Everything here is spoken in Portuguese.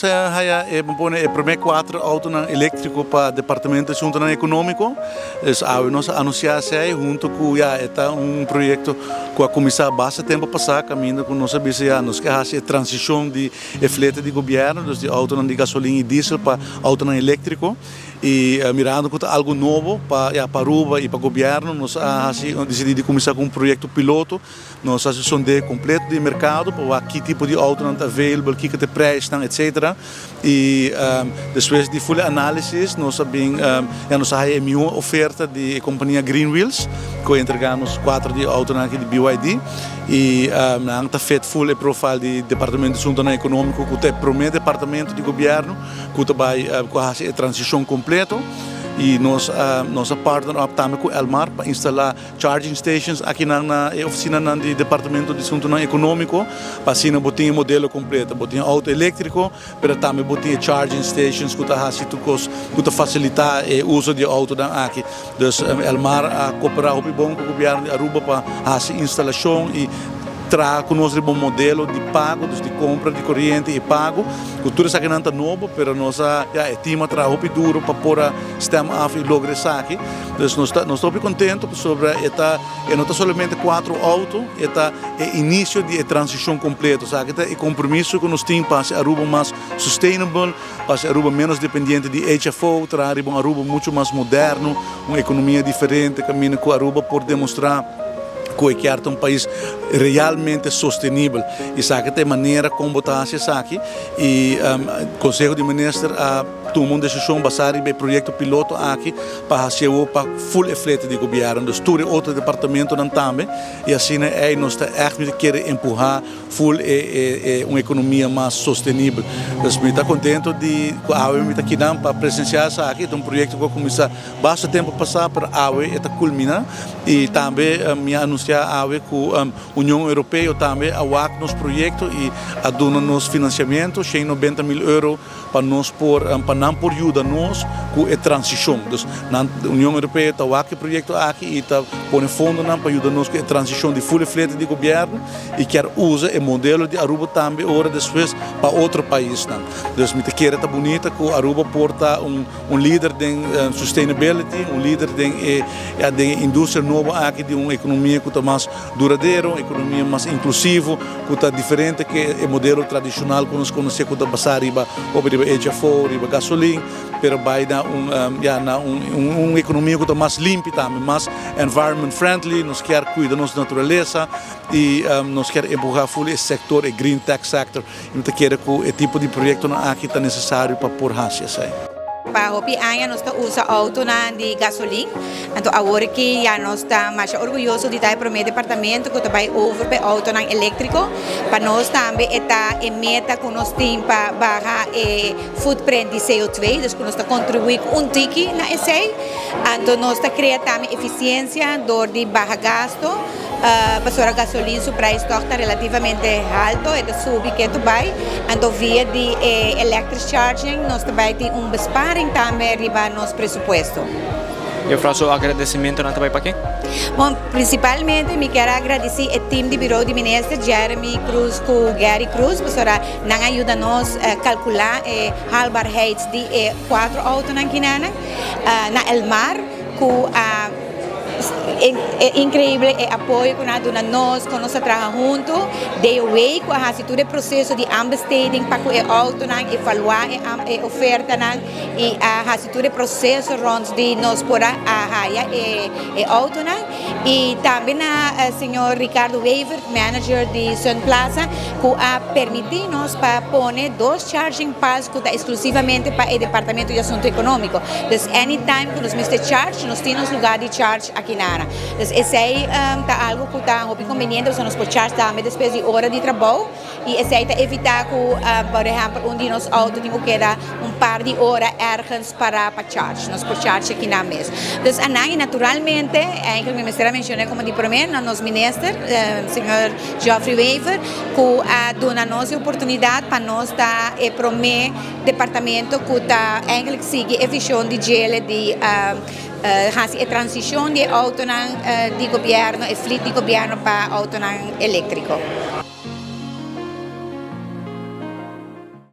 nós pone o primeiro 4 autos elétricos para o departamento de assuntos econômicos. Nós anunciamos junto com projeto que a comissão basta tempo passar caminhando com nossa BCA, nós queremos a transição de flete de governo, de auto de gasolina e diesel para auto elétrico. E mirando com algo novo para Aruba e para o governo, nós decidimos começar com um projeto piloto, nós fazemos sondeio completo do mercado para ver que tipo de auto está available, que te preço, etc. E depois de full análise, nós sabemos uma oferta de companhia Green Wheels, que entregamos 4 de autos de BYD. E nós está feito full profile do Departamento de Assuntos Econômicos, que é o primeiro departamento de governo, que vai fazer a transição completa. E nossa partner também com Elmar para instalar charging stations aqui na oficina do Departamento de Assuntos Econômicos, para assim botar um modelo completo, botar auto elétrico, mas também botar charging stations que facilitar o uso de auto aqui. Então, Elmar cooperar com o governo de Aruba para fazer instalação e trazer com nós um modelo de pago, de compra de corrente e pago. Tudo isso aqui não é novo, mas nossa time trabalha duro para pôr a sistema e lograr isso aqui. Então, nós estamos contentes sobre não somente 4 autos, é o início de transição completa. É o compromisso que nós temos para ser Aruba mais sustainable, para ser Aruba menos dependente de HFO, trazer um Aruba muito mais moderno, uma economia diferente, caminho com Aruba por demonstrar que é um país realmente sustentável. E sabe de maneira como botar isso aqui. E o Conselho de Ministros tomou uma decisão baseada no projeto piloto aqui para fazer para full efeito de governo. Então, todo outro departamento também. E assim nós queremos empurrar full uma economia mais sustentável. Então, estou contente de que a AUE está aqui para presenciar isso aqui. É um projeto que começar bastante tempo passar para a AUE culminar. E também me anunciar a AUE com a União Europeia também a nosso projeto e a donar nos financiamento, 190 mil euros para nós para ajudar nós com a transição. Então, a União Europeia está o projeto aqui e está pondo fundo para ajudar nós com a transição de full flete de governo e quer usar o modelo de Aruba também hora depois para outro país. Então, me quer está bonita que Aruba porta líder de sustainability, líder de indústria nova aqui de uma economia que está mais duradoura, uma economia mais inclusiva, que está diferente que o modelo tradicional que nós conhecemos que está basado sobre HFO, sobre gasolina, mas vai dar uma economia que está mais limpa também, mais environment friendly, nós queremos cuidar da nossa natureza e nós queremos empurrar full esse setor, o green tech sector, e nós queremos que o tipo de projeto aqui está necessário para pôr raça. Para hopi anya nós usa auto de gasolina, então agora que já nós está mais orgulhoso de estar para o meu departamento que vai over para auto elétrico, para nós também está em meta que nós temos para baixar o footprint de CO2, então nós está contribuindo com tiki na esse, então nós está criando também eficiência dor de baixo gasto. Para a gasolina o preço está relativamente alto, é da sub que tu vai, então via de electric charging nós também tem besparing também riba nosso presupuesto. Eu faço agradecimento na também para quem? Bom, principalmente me quero agradecer ao time do Bureau de Ministros, Jeremy Cruz com Gary Cruz, para não ajuda nós a calcular a halbarheid de 4 autos aqui na Elmar, com é incrível o apoio que nós trabalhamos juntos, de way com a processo de ambesteding para o auto evaluar a oferta e a processo de nós por a auto e também a senhor Ricardo Weaver, manager de Sun Plaza, que a permitir nós para pôr 2 charging pads que está exclusivamente para o departamento de assunto econômico. Então, anytime que nós precisamos charge, nós temos lugar de charge aqui na área. Então, esse aí está algo que está muito conveniente, nós podemos charge também depois de hora de trabalho e esse aí está evitar que, por exemplo, de nosso auto tem que dar par de horas ergens para charge, nós podemos charge aqui na mesa. Então, naturalmente, o Ministério mencionou como de primeiro, nosso ministro, senhor Geoffrey Weaver, que dá-nos a oportunidade para nós estar para o departamento que está seguir a visão de gel de a transição de auto de governo e fleet de governo para auto elétrico.